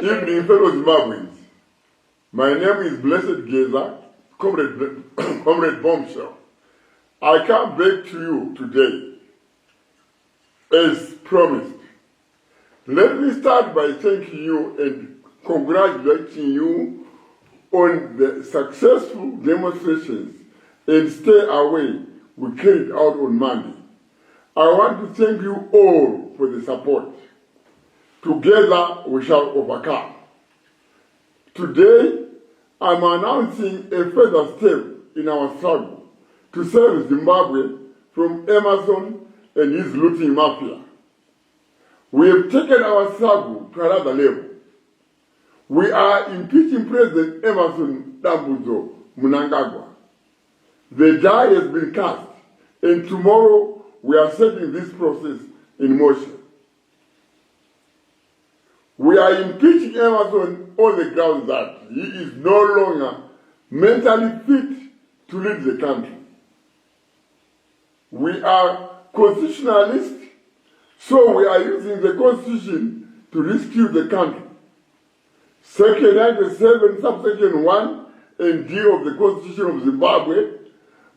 Evening, fellow Zimbabweans. My name is Blessing Geza, comrade Bombshell. I come back to you today, as promised. Let me start by thanking you and congratulating you on the successful demonstrations and stay away we carried out on Monday. I want to thank you all for the support. Together we shall overcome. Today, I'm announcing a further step in our struggle to save Zimbabwe from Emerson and his looting mafia. We have taken our struggle to another level. We are impeaching President Emerson Mnangagwa. The die has been cast, and tomorrow we are setting this process in motion. We are impeaching Emerson on the grounds that he is no longer mentally fit to lead the country. We are constitutionalists, so we are using the Constitution to rescue the country. Section 97, subsection 1 and D of the Constitution of Zimbabwe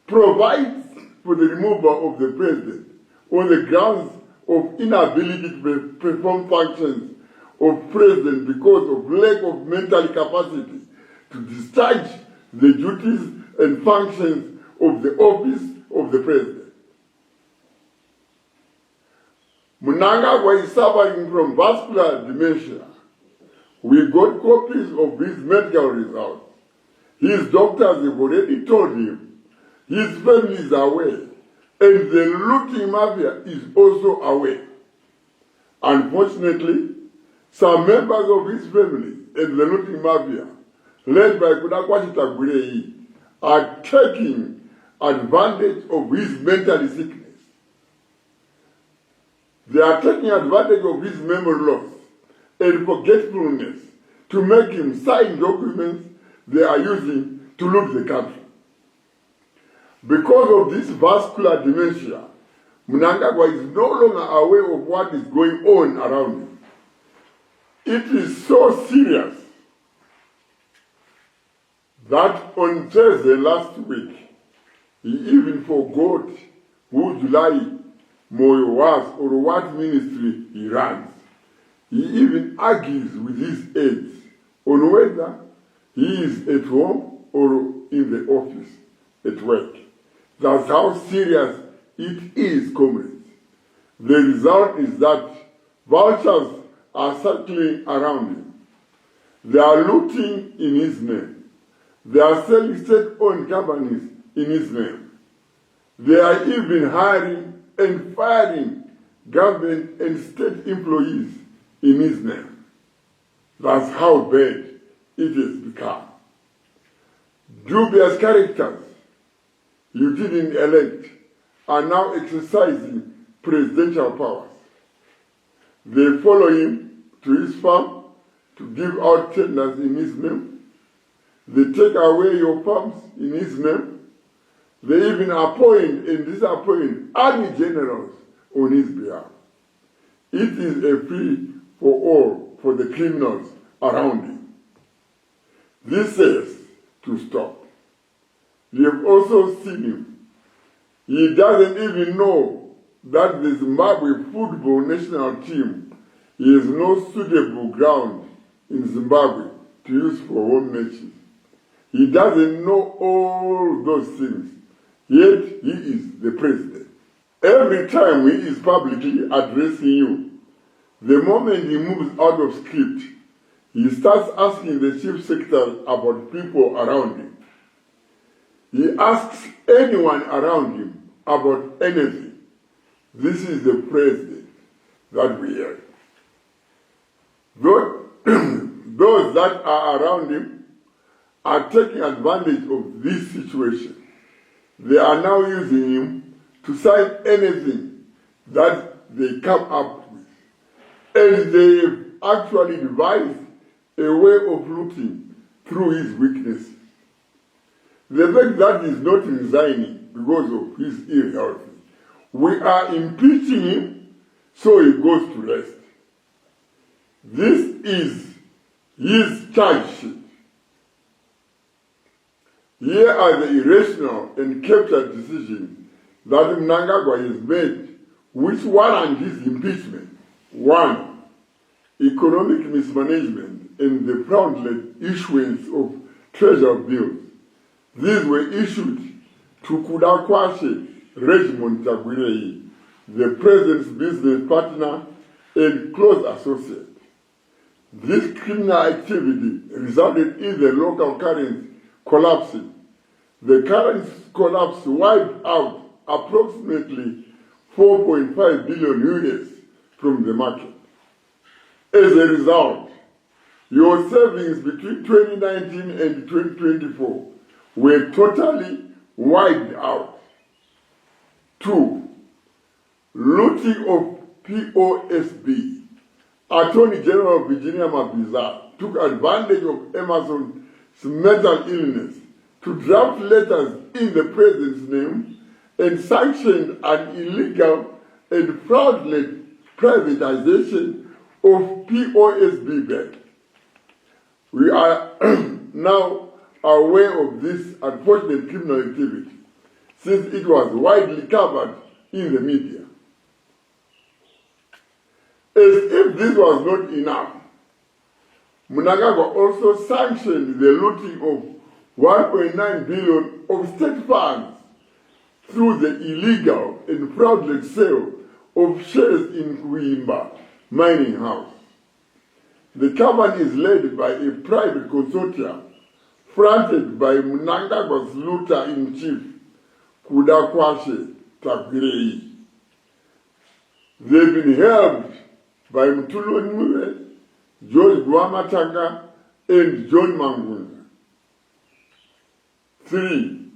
provides for the removal of the president on the grounds of inability to perform functions of president because of lack of mental capacity to discharge the duties and functions of the office of the president. Mnangagwa is suffering from vascular dementia. We got copies of his medical results. His doctors have already told him. His family is aware. And the looting mafia is also aware. Unfortunately, some members of his family and the looting mafia, led by Kudakwati Tagurei, are taking advantage of his mental sickness. They are taking advantage of his memory loss and forgetfulness to make him sign documents they are using to loot the country. Because of this vascular dementia, Mnangagwa is no longer aware of what is going on around him. It is so serious that on Thursday last week, he even forgot who July Moyo was or what ministry he runs. He even argues with his aides on whether he is at home or in the office at work. That's how serious it is, comrades. The result is that vultures are circling around him. They are looting in his name. They are selling state-owned companies in his name. They are even hiring and firing government and state employees in his name. That's how bad it has become. Dubious characters you didn't elect are now exercising presidential powers. They follow him to his farm to give out tenders in his name. They take away your farms in his name. They even appoint and disappoint army generals on his behalf. It is a free for all for the criminals around him. This says to stop. You have also seen him. He doesn't even know that the Zimbabwe football national team has no suitable ground in Zimbabwe to use for home matches. He doesn't know all those things, yet he is the president. Every time he is publicly addressing you, the moment he moves out of script, he starts asking the chief secretary about people around him. He asks anyone around him about anything. This is the president that we have. Those that are around him are taking advantage of this situation. They are now using him to sign anything that they come up with. And they have actually devised a way of looting through his weakness. The fact that he's not resigning because of his ill health, we are impeaching him so he goes to rest. This is his charge sheet. Here are the irrational and captured decisions that Mnangagwa has made which warrant his impeachment. 1. Economic mismanagement and the fraudulent issuance of treasury bills. These were issued to Kudakwashe Regiment Tagwirei, the president's business partner and close associate. This criminal activity resulted in the local currency collapsing. The currency collapse wiped out approximately 4.5 billion US from the market. As a result, your savings between 2019 and 2024 were totally wiped out. 2. Looting of POSB. Attorney General Virginia Mabiza took advantage of Emerson's mental illness to draft letters in the president's name and sanctioned an illegal and fraudulent privatization of POSB Bank. We are now aware of this unfortunate criminal activity since it was widely covered in the media. As if this was not enough, Mnangagwa also sanctioned the looting of 1.9 billion of state funds through the illegal and fraudulent sale of shares in Kuimba mining house. The company is led by a private consortium fronted by Mnangagwa's looter-in-chief, Kudakwashe Tagwirei. They've been helped by Mtulo Nwe, George Guamatanga, and John Mangunda. 3.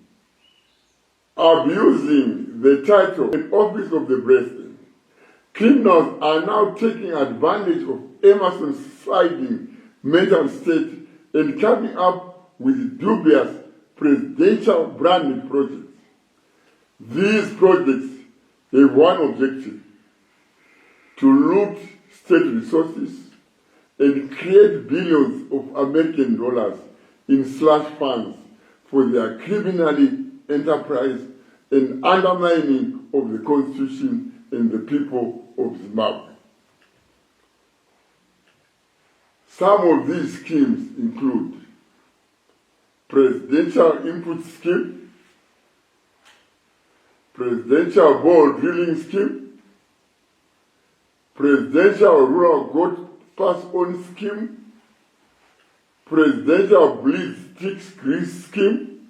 Abusing the title and office of the president. Criminals are now taking advantage of Emerson's sliding mental state and coming up with dubious presidential branded projects. These projects have one objective: to loot state resources and create billions of American dollars in slush funds for their criminally enterprise and undermining of the Constitution and the people of Zimbabwe. Some of these schemes include presidential input scheme, presidential bore drilling scheme, presidential rural goat pass-on scheme, presidential bleed sticks grease scheme,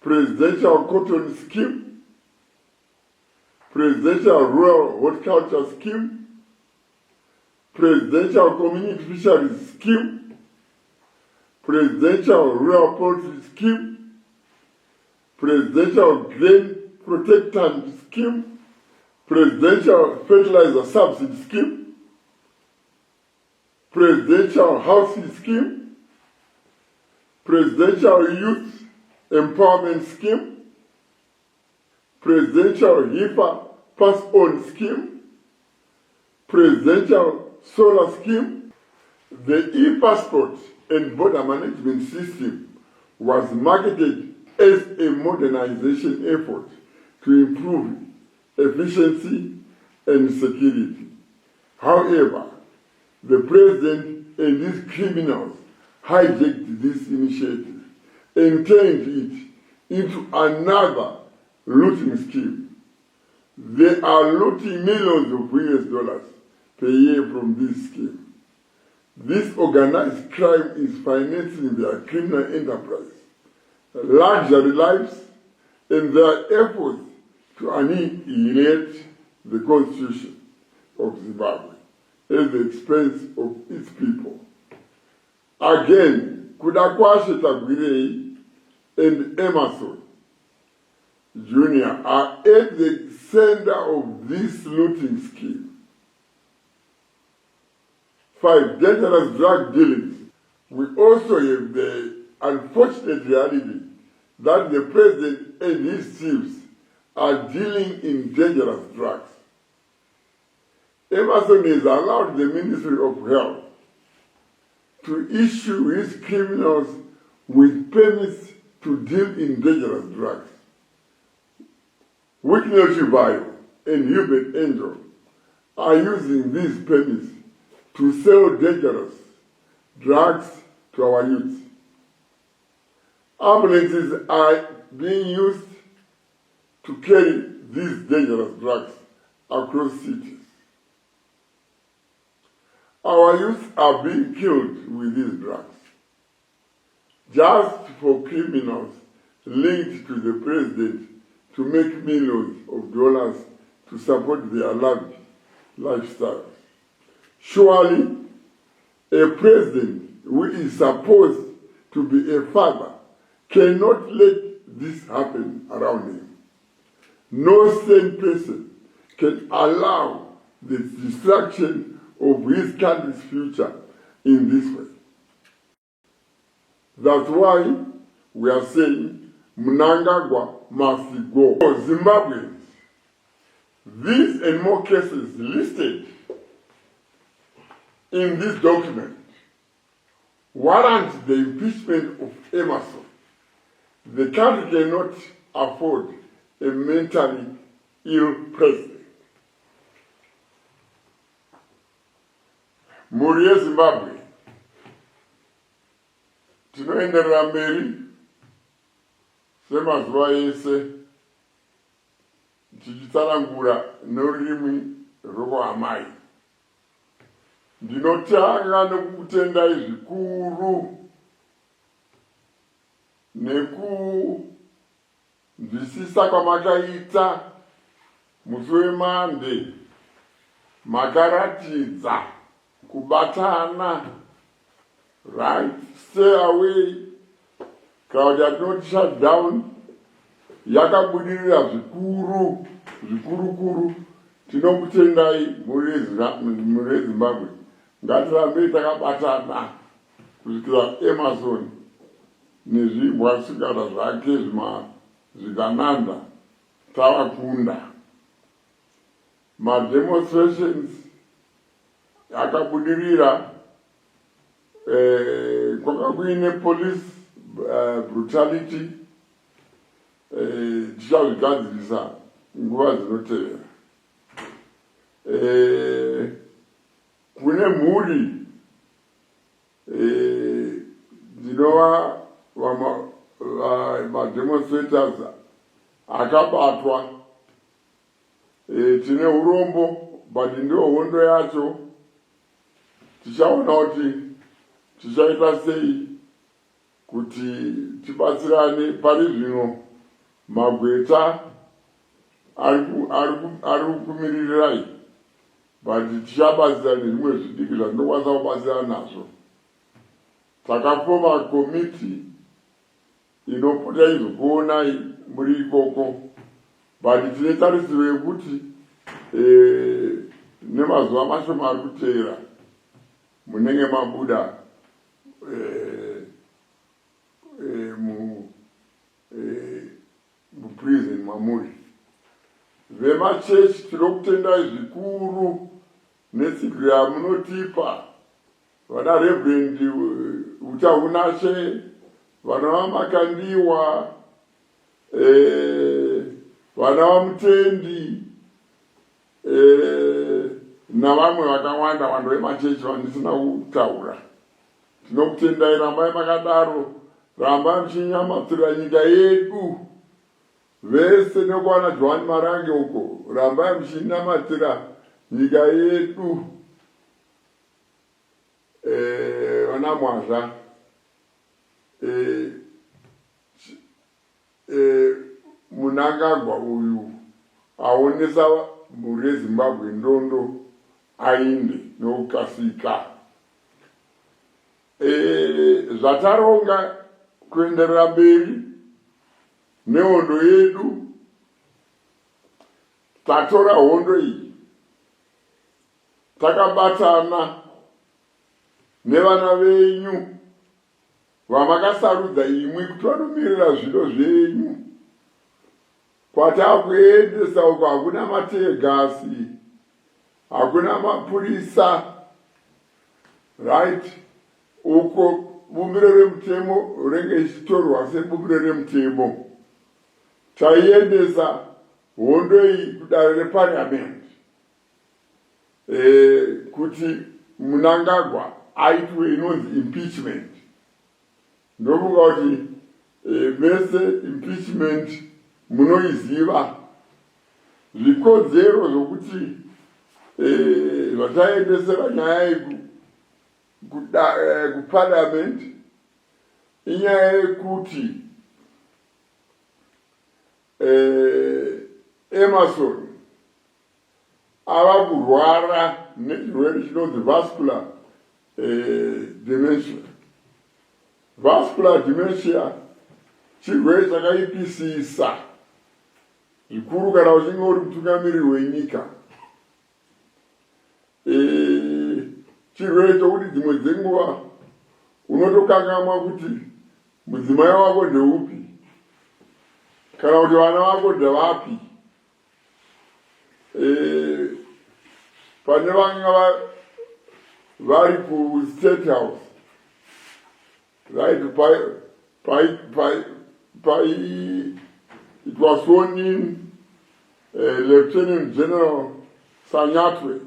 presidential cotton scheme, presidential rural horticulture scheme, presidential community fisheries scheme, presidential rural poultry scheme, presidential grain protectant scheme, presidential fertilizer subsidy scheme, presidential housing scheme, presidential youth empowerment scheme, presidential HIPAA pass-on scheme, presidential solar scheme. The e-passport and border management system was marketed as a modernization effort to improve efficiency and security. However, the president and his criminals hijacked this initiative and turned it into another looting scheme. They are looting millions of US dollars per year from this scheme. This organized crime is financing their criminal enterprise, luxury lives, and their efforts to annihilate the Constitution of Zimbabwe at the expense of its people. Again, Kudakwashe Tagwirei and Emerson Jr. are at the center of this looting scheme. 5. Dangerous drug dealings. We also have the unfortunate reality that the president and his chiefs are dealing in dangerous drugs. Emerson has allowed the Ministry of Health to issue his criminals with permits to deal in dangerous drugs. Wicknell Chivayo and Hubert Angel are using these permits to sell dangerous drugs to our youth. Ambulances are being used to carry these dangerous drugs across cities. Our youth are being killed with these drugs, just for criminals linked to the president to make millions of dollars to support their lavish lifestyles. Surely, a president who is supposed to be a father cannot let this happen around him. No sane person can allow the destruction of his country's future in this way. That's why we are saying Mnangagwa must go. For Zimbabweans, these and more cases listed in this document warrant the impeachment of Emerson. The country cannot afford a mentally ill president. Muri yeZimbabwe tinoenderera mberi semazuva ese tichitsanangura norurimi rwokuhamai. Ndinotanga nekukutendai zvikuru nekunzwisisa kwamakaita musi weMande. Makaratidza kubatana, right? Stay away. Crowd not shut down. Yakabudirira zvikuru. Tinokutendai muri yeZimbabwe. Ngatirambe takabatana kusvikira Emerson nezvibwasikana zvake zvikananda tavakunda. Demonstrations akabudirira kwanga kuine police brutality tichazvigadzirisa nguva dzinotevera. Kune mhuri dzinova demonstrators akabatwa. Tine urombo, but ndio hondo yacho. Tichaona kuti tichaita sei kuti tibatsirane. Pari zvino magweta ari kukumirirai, but tichabatsirana nezvimwe zvidiki zvatinokwanisa kubatsirana nazvo. Takafoma komiti inopota izokuonai muri ikoko, but tine tarisiro yekuti nemazuva mashoma ari kuteera munenge mabuda muprison mamuri. Vemachechi tinokutendai zvikuru netsigo yamunotipa. Vana Reverend Utaunashe, vana vaMakandiwa, vana vaMutendi, navamwe vakawanda vanhu vemachechi vandisina kutaura. Tinokutendai, rambai makadaro, rambai muchinyamatsira nyika yedu. Vese nekuwana Joan Marange uko, rambai muchinyamatsira nyika yedu. Vana Mwazha, Mnangagwa uyu aonesa mhuri yeZimbabwe ndondo ainde nokukasika. Zvataronga kuenderera mberi nehondo yedu, tatora hondo iyi, takabatana nevana venyu vamakasarudza imwi kuti vanomirira zviro zvenyu. Kwatakuendesa uko hakuna mategasi, hakuna mapurisa, right? Uko bumbiro remutemo renge ichitorwa sebumbiro remutemo. Taiendesa hondo iyi kudare reparliament kuti Mnangagwa aitwe inonzi impeachment. Ndokuga kuti vese impeachment munoiziva. Zvikodzero zvokuti vataendesera nyaya kuparliament inyaya yekuti Emerson ava kurwara nechirwere chinonzi vascular dementia. Vascular dementia chirwere chakaipisisa zvikuru kana uchinge uri mutungamiriri wenyika. Chirwere chokuti dzimwe dzenguva unotokangamwa kuti mudzimai wako ndeupi kana kuti vana vako ndevapi. Pane vanga vari ku-State House, right? It was sworn in Lieutenant General Sanyatwe.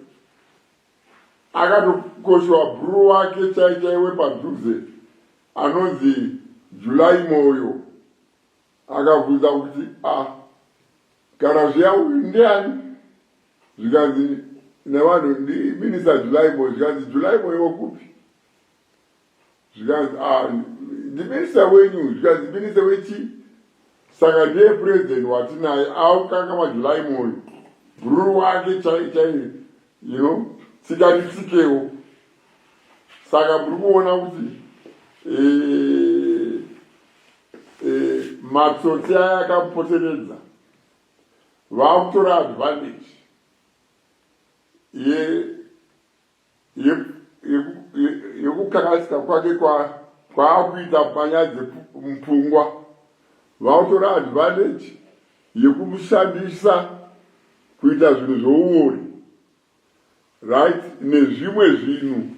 Akatokoshwa bhuru wake chaichaiwe padhuze anonzi July Moyo. Akabvunza kuti kana zviya uyu ndiani? Zvikanzi nevanhu ndiminista July Moyo. Zvikanzi July Moyo wokupi? Zvikanzi ndiminista wenyu. Zvikanzi minista wechi? Saka ndiye president watinaye aukanga July Moyo. Bhuru wake chaichaiwe, you know, tsikatitsikewo. Saka muri kuona kuti matsotsi aya akamupoteredza vakutora advantage yekukakasika kwake kwaakuita panyaya dzemupfungwa. Vakutora advantage yekumushandisa kuita zvinhu zvouori, right? Nezvimwe zvinhu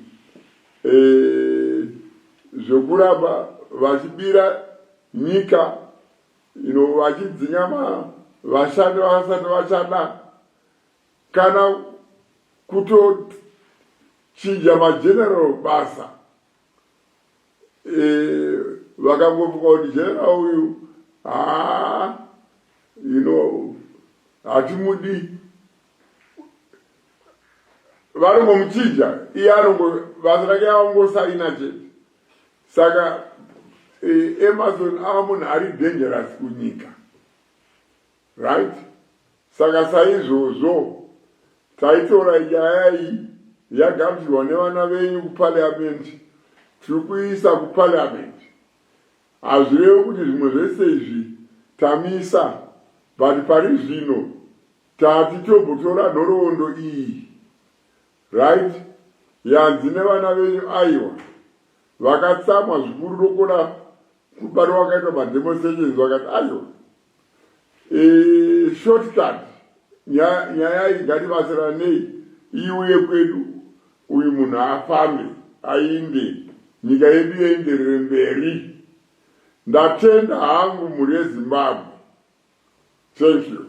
zvekuramba vachibira nyika, vachidzinga vashandi vasati vashanda, kana kutochinja mageneral basa. Vakangofunga kuti general uyu hatimudi, varongomuchinja iye basa rake avangosaina chete. Saka Emerson ava munhu ari dangerous kunyika, right? Saka saizvozvo taitora nyaya iyi yagadzirwa nevana venyu kuparliament, tiri kuisa kuparliament. Hazvirevi kuti zvimwe zvese izvi tamisa, but pari zvino tati tobotora nhoroondo iyi, right? Yanzi nevana venyu aiwa vakatsamwa zvikuru ndokuda kubatwa wakaitwa mademonstrations vakati aiwa shortcut nyaya iyi ngatibatsiranei iuye kwedu, uyu munhu afambe ainde, nyika yedu yoenderere mberi. Ndatenda hangu mhuri yeZimbabwe. Thank you.